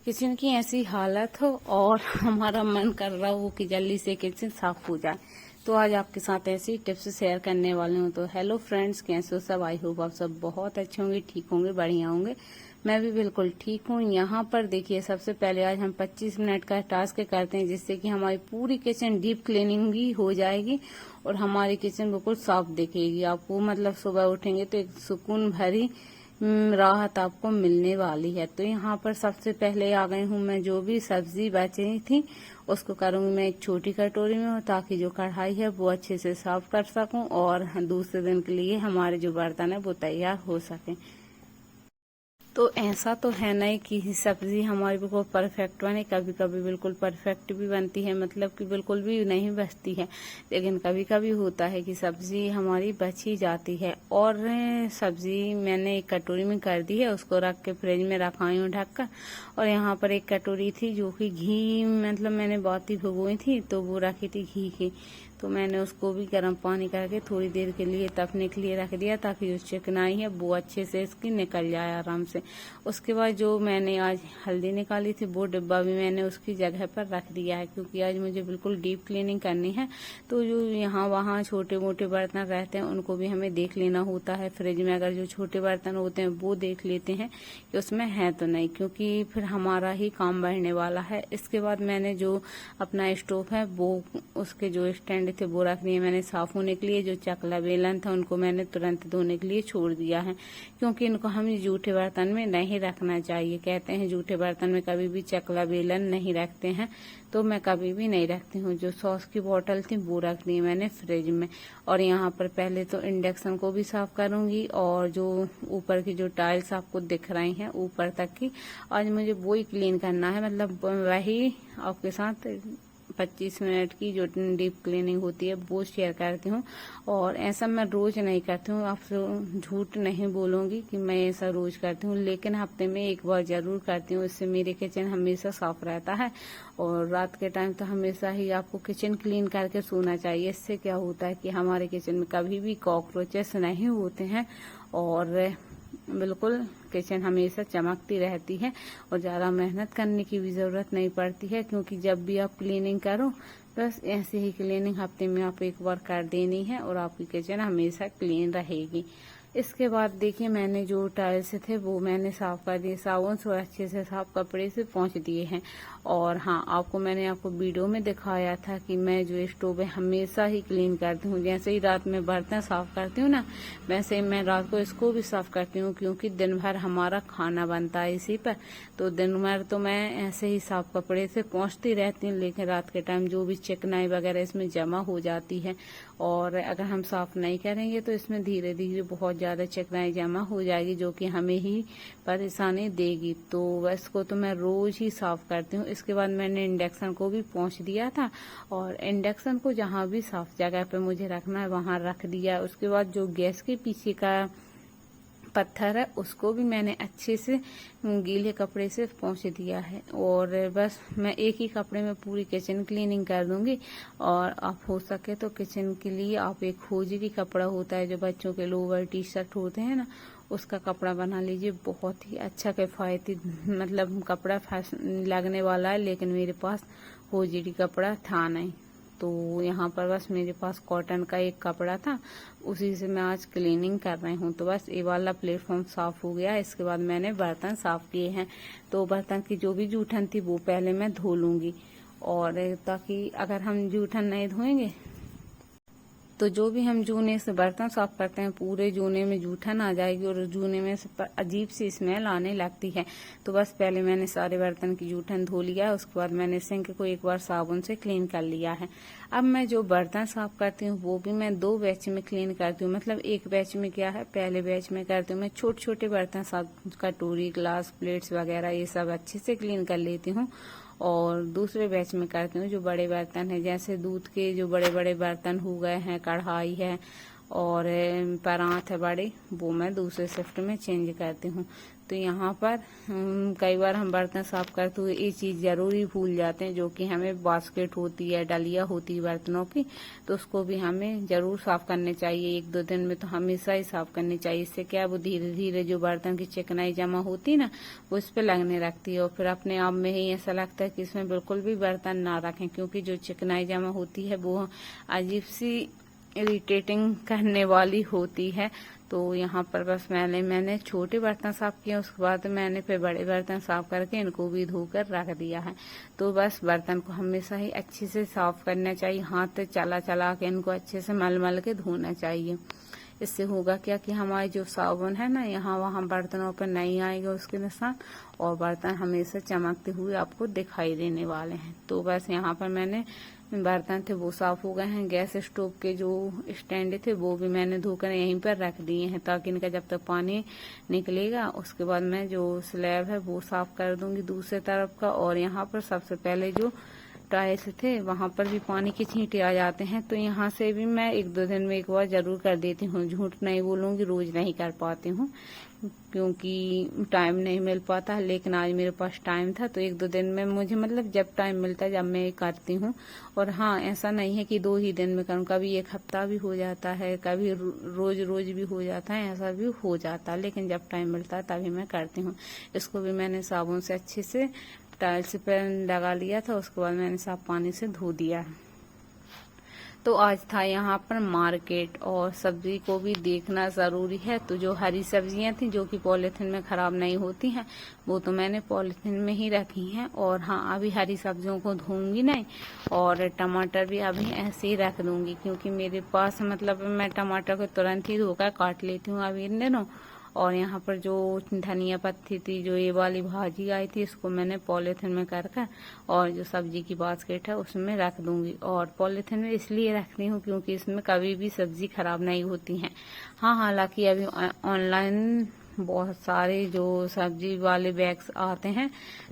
Kitchen की ऐसी हालत हो और हमारा मन कर रहा हो कि जल्दी से किचन साफ हो जाए। तो आज आपके साथ ऐसी टिप्स शेयर करने वाली हूँ। तो हेलो फ्रेंड्स, कैसे हो सब? आई होप आप सब बहुत अच्छे होंगे, ठीक होंगे, बढ़िया होंगे। मैं भी बिल्कुल ठीक हूँ। यहाँ पर देखिए, सबसे पहले आज हम 25 मिनट का टास्क करते हैं, जिससे कि हमारी पूरी किचन डीप क्लीनिंग भी हो जाएगी और हमारी किचन बिल्कुल साफ दिखेगी। आपको मतलब सुबह उठेंगे तो एक सुकून भरी राहत आपको मिलने वाली है। तो यहाँ पर सबसे पहले आ गई हूँ मैं, जो भी सब्जी बची थी उसको करूँगी मैं एक छोटी कटोरी में, ताकि जो कढ़ाई है वो अच्छे से साफ कर सकूँ और दूसरे दिन के लिए हमारे जो बर्तन है वो तैयार हो सके। तो ऐसा तो है नहीं कि सब्जी हमारी बिल्कुल परफेक्ट बने, कभी कभी बिल्कुल परफेक्ट भी बनती है, मतलब कि बिल्कुल भी नहीं बचती है। लेकिन कभी कभी होता है कि सब्जी हमारी बच ही जाती है। और सब्जी मैंने एक कटोरी में कर दी है, उसको रख के फ्रिज में रखाई हूँ ढककर। और यहाँ पर एक कटोरी थी जो कि घी, मतलब मैंने बहुत ही भिगोई थी तो वो रखी थी घी की, तो मैंने उसको भी गर्म पानी करके थोड़ी देर के लिए तपने के लिए रख दिया, ताकि जो चिकनाई है वो अच्छे से इसकी निकल जाए आराम से। उसके बाद जो मैंने आज हल्दी निकाली थी वो डिब्बा भी मैंने उसकी जगह पर रख दिया है, क्योंकि आज मुझे बिल्कुल डीप क्लीनिंग करनी है। तो जो यहाँ वहाँ छोटे मोटे बर्तन रहते हैं उनको भी हमें देख लेना होता है। फ्रिज में अगर जो छोटे बर्तन होते हैं वो देख लेते हैं कि उसमें है तो नहीं, क्योंकि फिर हमारा ही काम बढ़ने वाला है। इसके बाद मैंने जो अपना स्टोव है वो, उसके जो स्टैंड थे वो रख दिए मैंने साफ होने के लिए। जो चकला बेलन था उनको मैंने तुरंत धोने के लिए छोड़ दिया है, क्योंकि इनको हम जूठे बर्तन में नहीं रखना चाहिए। कहते हैं जूठे बर्तन में कभी भी चकला बेलन नहीं रखते हैं, तो मैं कभी भी नहीं रखती हूँ। जो सॉस की बोतल थी वो रख दी मैंने फ्रिज में। और यहाँ पर पहले तो इंडक्शन को भी साफ करूंगी, और जो ऊपर की जो टाइल्स आपको दिख रही हैं ऊपर तक की, आज मुझे वो ही क्लीन करना है। मतलब वही आपके साथ 25 मिनट की जो डीप क्लीनिंग होती है वो शेयर करती हूँ। और ऐसा मैं रोज नहीं करती हूँ, आपसे झूठ नहीं बोलूंगी कि मैं ऐसा रोज करती हूँ, लेकिन हफ्ते में एक बार जरूर करती हूँ। इससे मेरे किचन हमेशा साफ रहता है। और रात के टाइम तो हमेशा ही आपको किचन क्लीन करके सोना चाहिए। इससे क्या होता है कि हमारे किचन में कभी भी कॉकरोचेस नहीं होते हैं और बिल्कुल किचन हमेशा चमकती रहती है और ज़्यादा मेहनत करने की भी ज़रूरत नहीं पड़ती है, क्योंकि जब भी आप क्लीनिंग करो बस ऐसे ही क्लीनिंग हफ्ते में आप एक बार कर देनी है और आपकी किचन हमेशा क्लीन रहेगी। इसके बाद देखिए, मैंने जो टाइल्स थे वो मैंने साफ कर दिए, साबुन से और अच्छे से साफ कपड़े से पोंछ दिए हैं। और हाँ, मैंने आपको वीडियो में दिखाया था कि मैं जो स्टोव है हमेशा ही क्लीन करती हूँ। जैसे ही रात में बर्तन साफ करती हूँ ना, वैसे ही मैं रात को इसको भी साफ करती हूँ, क्योंकि दिन भर हमारा खाना बनता है इसी पर। तो दिन भर तो मैं ऐसे ही साफ कपड़े से पोंछती रहती हूँ, लेकिन रात के टाइम जो भी चिकनाई वगैरह इसमें जमा हो जाती है, और अगर हम साफ नहीं करेंगे तो इसमें धीरे धीरे बहुत ज्यादा चिकनाई जमा हो जाएगी, जो कि हमें ही परेशानी देगी। तो इसको तो मैं रोज ही साफ करती हूँ। इसके बाद मैंने इंडक्शन को भी पोंछ दिया था, और इंडक्शन को जहाँ भी साफ जगह पे मुझे रखना है वहां रख दिया। उसके बाद जो गैस के पीछे का पत्थर है उसको भी मैंने अच्छे से गीले कपड़े से पोंछ दिया है। और बस मैं एक ही कपड़े में पूरी किचन क्लीनिंग कर दूंगी। और आप हो सके तो किचन के लिए आप एक खोजी कपड़ा होता है, जो बच्चों के लोअर टी शर्ट होते हैं ना, उसका कपड़ा बना लीजिए। बहुत ही अच्छा किफायती मतलब कपड़ा लगने वाला है, लेकिन मेरे पास खोजी कपड़ा था नहीं, तो यहाँ पर बस मेरे पास कॉटन का एक कपड़ा था, उसी से मैं आज क्लीनिंग कर रही हूँ। तो बस ये वाला प्लेटफॉर्म साफ हो गया। इसके बाद मैंने बर्तन साफ किए हैं। तो बर्तन की जो भी जूठन थी वो पहले मैं धो लूंगी, और ताकि अगर हम जूठन नहीं धोएंगे तो जो भी हम जूने से बर्तन साफ करते हैं पूरे जूने में जूठन आ जाएगी, और जूने में से अजीब सी स्मेल आने लगती है। तो बस पहले मैंने सारे बर्तन की जूठन धो लिया, उसके बाद मैंने सिंक को एक बार साबुन से क्लीन कर लिया है। अब मैं जो बर्तन साफ करती हूँ वो भी मैं 2 बैच में क्लीन करती हूँ। मतलब एक बैच में क्या है, पहले बैच में करती हूँ मैं छोटे छोटे बर्तन साफ, कटोरी, ग्लास, प्लेट्स वगैरह ये सब अच्छे से क्लीन कर लेती हूँ। और दूसरे बैच में करती हूँ जो बड़े बर्तन है, जैसे दूध के जो बड़े बड़े बर्तन हो गए हैं, कढ़ाई है और परात है बड़े, वो मैं दूसरे शिफ्ट में चेंज करती हूँ। तो यहाँ पर कई बार हम बर्तन साफ करते हुए ये चीज़ जरूरी भूल जाते हैं, जो कि हमें बास्केट होती है, डलिया होती है बर्तनों की, तो उसको भी हमें जरूर साफ करने चाहिए। 1-2 दिन में तो हमेशा ही साफ करनी चाहिए। इससे क्या वो धीरे धीरे जो बर्तन की चिकनाई जमा होती है ना, वो इस पे लगने लगती है और फिर अपने आप में ही ऐसा लगता है कि इसमें बिल्कुल भी बर्तन ना रखें, क्योंकि जो चिकनाई जमा होती है वो अजीब सी इरिटेटिंग करने वाली होती है। तो यहाँ पर बस मैंने छोटे बर्तन साफ किए, उसके बाद मैंने फिर बड़े बर्तन साफ करके इनको भी धोकर रख दिया है। तो बस बर्तन को हमेशा ही अच्छे से साफ करना चाहिए, हाथ चला चला के इनको अच्छे से मल मल के धोना चाहिए। इससे होगा क्या कि हमारी जो साबुन है ना, यहाँ वहाँ बर्तनों पर नहीं आएगा उसके निशान, और बर्तन हमेशा चमकते हुए आपको दिखाई देने वाले हैं। तो बस यहाँ पर मैंने बर्तन थे वो साफ हो गए हैं। गैस स्टोव के जो स्टैंड थे वो भी मैंने धोकर यहीं पर रख दिए हैं, ताकि इनका जब तक पानी निकलेगा उसके बाद मैं जो स्लैब है वो साफ कर दूंगी दूसरे तरफ का। और यहाँ पर सबसे पहले जो टाइल्स थे वहां पर भी पानी के छींटे आ जाते हैं, तो यहाँ से भी मैं 1-2 दिन में एक बार जरूर कर देती हूँ। झूठ नहीं बोलूंगी, रोज नहीं कर पाती हूँ क्योंकि टाइम नहीं मिल पाता, लेकिन आज मेरे पास टाइम था तो 1-2 दिन में मुझे मतलब जब टाइम मिलता है जब मैं करती हूँ। और हाँ, ऐसा नहीं है कि 2 ही दिन में करूँ, कभी 1 हफ्ता भी हो जाता है, कभी रोज रोज भी हो जाता है, ऐसा भी हो जाता है, लेकिन जब टाइम मिलता है तभी मैं करती हूँ। इसको भी मैंने साबुन से अच्छे से टाइल्स पर लगा लिया था, उसके बाद मैंने साफ पानी से धो दिया। तो आज था यहाँ पर मार्केट, और सब्जी को भी देखना जरूरी है। तो जो हरी सब्जियां थी जो कि पॉलिथीन में खराब नहीं होती हैं, वो तो मैंने पॉलिथीन में ही रखी हैं। और हाँ, अभी हरी सब्जियों को धोऊंगी नहीं, और टमाटर भी अभी ऐसे ही रख दूंगी, क्योंकि मेरे पास मतलब मैं टमाटर को तुरंत ही धोकर काट लेती हूँ अभी इन दिनों। और यहाँ पर जो धनिया पत्ती थी, जो ये वाली भाजी आई थी, इसको मैंने पॉलिथीन में कर और जो सब्जी की बास्केट है उसमें रख दूंगी। और पॉलिथीन में इसलिए रखती हूँ क्योंकि इसमें कभी भी सब्जी खराब नहीं होती है। हाँ, हालांकि अभी ऑनलाइन बहुत सारे जो सब्जी वाले बैग्स आते हैं,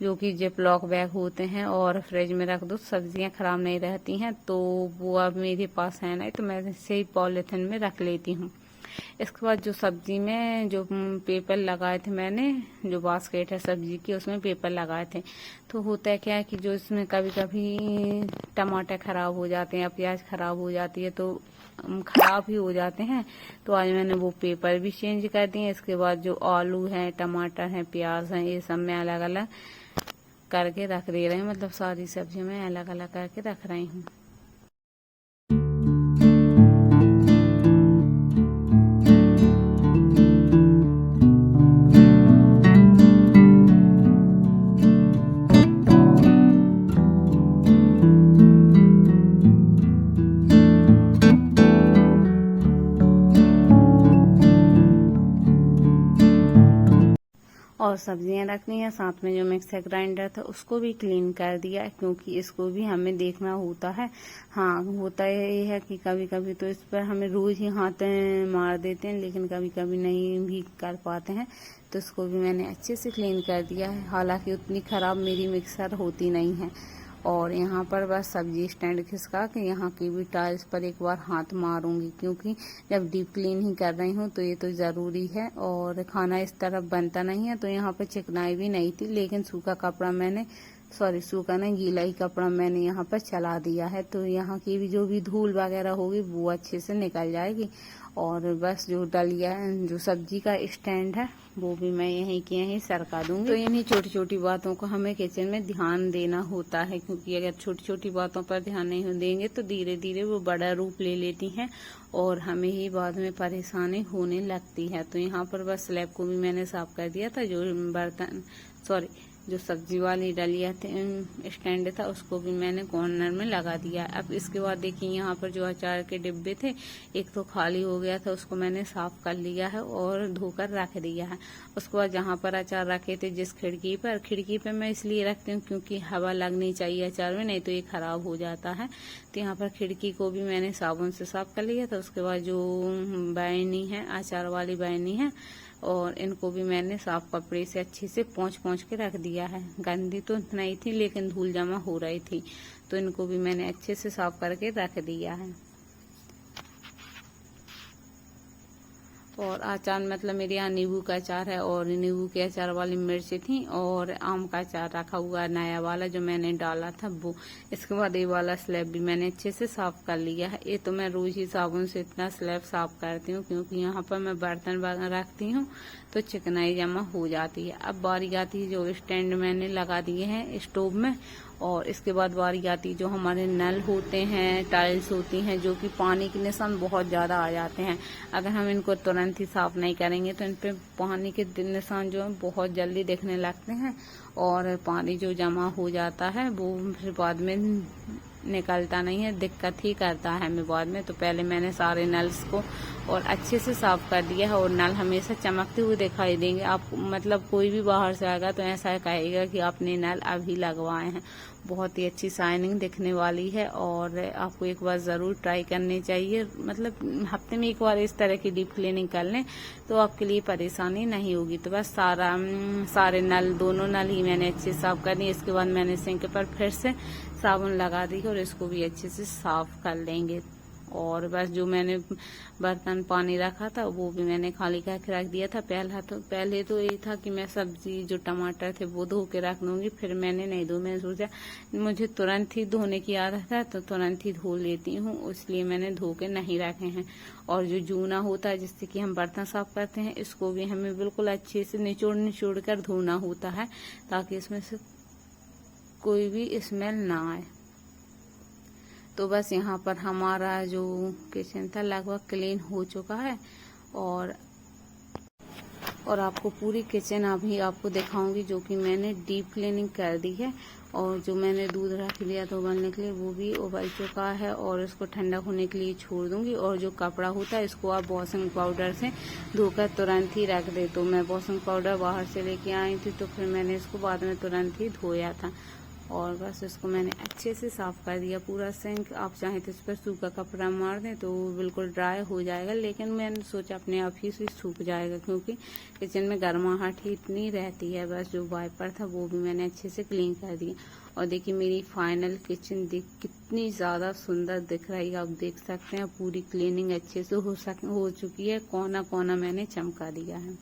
जो कि जिपलॉक बैग होते हैं, और फ्रिज में रख दो सब्जियां खराब नहीं रहती हैं, तो वो अब मेरे पास है नहीं, तो मैं इसे ही पॉलिथीन में रख लेती हूँ। इसके बाद जो सब्जी में जो पेपर लगाए थे मैंने, जो बास्केट है सब्जी की, उसमें पेपर लगाए थे। तो होता है क्या है कि जो इसमें कभी कभी टमाटर खराब हो जाते हैं या प्याज खराब हो जाती है, तो खराब ही हो जाते हैं। तो आज मैंने वो पेपर भी चेंज कर दिए। इसके बाद जो आलू है, टमाटर है, प्याज है, ये सब मैं अलग अलग करके रख दे रही हूँ, मतलब सारी सब्जी मैं अलग अलग करके रख रही हूँ। और सब्जियां रखनी है, साथ में जो मिक्सर ग्राइंडर था उसको भी क्लीन कर दिया, क्योंकि इसको भी हमें देखना होता है। हाँ, होता ये है कि कभी कभी तो इस पर हमें रोज ही हाथ मार देते हैं, लेकिन कभी कभी नहीं भी कर पाते हैं, तो इसको भी मैंने अच्छे से क्लीन कर दिया है। हालांकि उतनी खराब मेरी मिक्सर होती नहीं है। और यहाँ पर बस सब्जी स्टैंड खिसका के यहाँ की भी टाइल्स पर एक बार हाथ मारूंगी, क्योंकि जब डीप क्लीन ही कर रही हूँ तो ये तो ज़रूरी है। और खाना इस तरफ बनता नहीं है, तो यहाँ पर चिकनाई भी नहीं थी, लेकिन सूखा कपड़ा मैंने सूखा नहीं, गीला ही कपड़ा मैंने यहाँ पर चला दिया है, तो यहाँ की भी जो भी धूल वगैरह होगी वो अच्छे से निकल जाएगी। और बस जो डलिया जो सब्जी का स्टैंड है वो भी मैं यहीं के यहीं सरका दूंगी। तो इन्हीं छोटी छोटी बातों को हमें किचन में ध्यान देना होता है, क्योंकि अगर छोटी छोटी बातों पर ध्यान नहीं देंगे तो धीरे धीरे वो बड़ा रूप ले लेती हैं और हमें ही बाद में परेशानी होने लगती है। तो यहाँ पर बस स्लैब को भी मैंने साफ कर दिया था। जो सब्जी वाली डलिया स्टैंड था उसको भी मैंने कॉर्नर में लगा दिया। अब इसके बाद देखिए यहाँ पर जो अचार के डिब्बे थे, एक तो खाली हो गया था, उसको मैंने साफ कर लिया है और धोकर रख दिया है। उसके बाद जहाँ पर अचार रखे थे जिस खिड़की पर मैं इसलिए रखती हूँ क्योंकि हवा लगनी चाहिए अचार में, नहीं तो ये खराब हो जाता है। तो यहाँ पर खिड़की को भी मैंने साबुन से साफ कर लिया था। उसके बाद जो बैनी है, अचार वाली बैनी है, और इनको भी मैंने साफ कपड़े से अच्छे से पोंछ के रख दिया है। गंदी तो नहीं थी लेकिन धूल जमा हो रही थी, तो इनको भी मैंने अच्छे से साफ करके रख दिया है। और अचार मतलब मेरे यहाँ नींबू का अचार है और नींबू के अचार वाली मिर्च थी और आम का अचार रखा हुआ नया वाला जो मैंने डाला था वो। इसके बाद ये वाला स्लैब भी मैंने अच्छे से साफ कर लिया है। ये तो मैं रोज ही साबुन से इतना स्लैब साफ करती हूँ क्योंकि यहाँ पर मैं बर्तन रखती हूँ तो चिकनाई जमा हो जाती है। अब बारी आती है जो स्टैंड मैंने लगा दिए हैं स्टोव में, और इसके बाद बारी आती जो हमारे नल होते हैं, टाइल्स होती हैं जो कि पानी के निशान बहुत ज़्यादा आ जाते हैं। अगर हम इनको तुरंत ही साफ नहीं करेंगे तो इन पे पानी के निशान जो है बहुत जल्दी दिखने लगते हैं और पानी जो जमा हो जाता है वो फिर बाद में निकलता नहीं है, दिक्कत ही करता है हमें बाद में। तो पहले मैंने सारे नल्स को और अच्छे से साफ कर दिया है और नल हमेशा चमकते हुए दिखाई देंगे। आप मतलब कोई भी बाहर से आएगा तो ऐसा कहेगा कि आपने नल अभी लगवाए हैं। बहुत ही अच्छी शाइनिंग दिखने वाली है और आपको एक बार ज़रूर ट्राई करनी चाहिए। मतलब हफ्ते में एक बार इस तरह की डीप क्लीनिंग कर लें तो आपके लिए परेशानी नहीं होगी। तो बस सारे नल, दोनों नल ही मैंने अच्छे से साफ कर दिए। इसके बाद मैंने सिंक पर फिर से साबुन लगा दी और इसको भी अच्छे से साफ कर लेंगे। और बस जो मैंने बर्तन पानी रखा था वो भी मैंने खाली करके रख दिया था। पहले तो ये था कि मैं सब्जी जो टमाटर थे वो धो के रख दूंगी, फिर मैंने नहीं धो। मैंने सोचा मुझे तुरंत ही धोने की आदत है तो तुरंत ही धो लेती हूँ, इसलिए मैंने धो के नहीं रखे हैं। और जो जूना होता है जिससे कि हम बर्तन साफ करते हैं, इसको भी हमें बिल्कुल अच्छे से निचोड़ कर धोना होता है ताकि इसमें से कोई भी स्मेल ना आए। तो बस यहाँ पर हमारा जो किचन था लगभग क्लीन हो चुका है और आपको पूरी किचन अभी आपको दिखाऊंगी जो कि मैंने डीप क्लीनिंग कर दी है। और जो मैंने दूध रख लिया था उबलने के लिए वो भी उबल चुका है और इसको ठंडा होने के लिए छोड़ दूंगी। और जो कपड़ा होता है इसको आप वॉशिंग पाउडर से धोकर तुरंत ही रख दे। तो मैं वॉशिंग पाउडर बाहर से लेके आई थी तो फिर मैंने इसको बाद में तुरंत ही धोया था और बस इसको मैंने अच्छे से साफ कर दिया पूरा सिंक। आप चाहें तो इस पर सूखा कपड़ा मार दें तो बिल्कुल ड्राई हो जाएगा, लेकिन मैंने सोचा अपने आप ही से सूख जाएगा क्योंकि किचन में गर्माहट ही इतनी रहती है। बस जो वाइपर था वो भी मैंने अच्छे से क्लीन कर दिया। और देखिए मेरी फाइनल किचन कितनी ज़्यादा सुंदर दिख रही है, आप देख सकते हैं। पूरी क्लीनिंग अच्छे से हो चुकी है, कोना कोना मैंने चमका दिया है।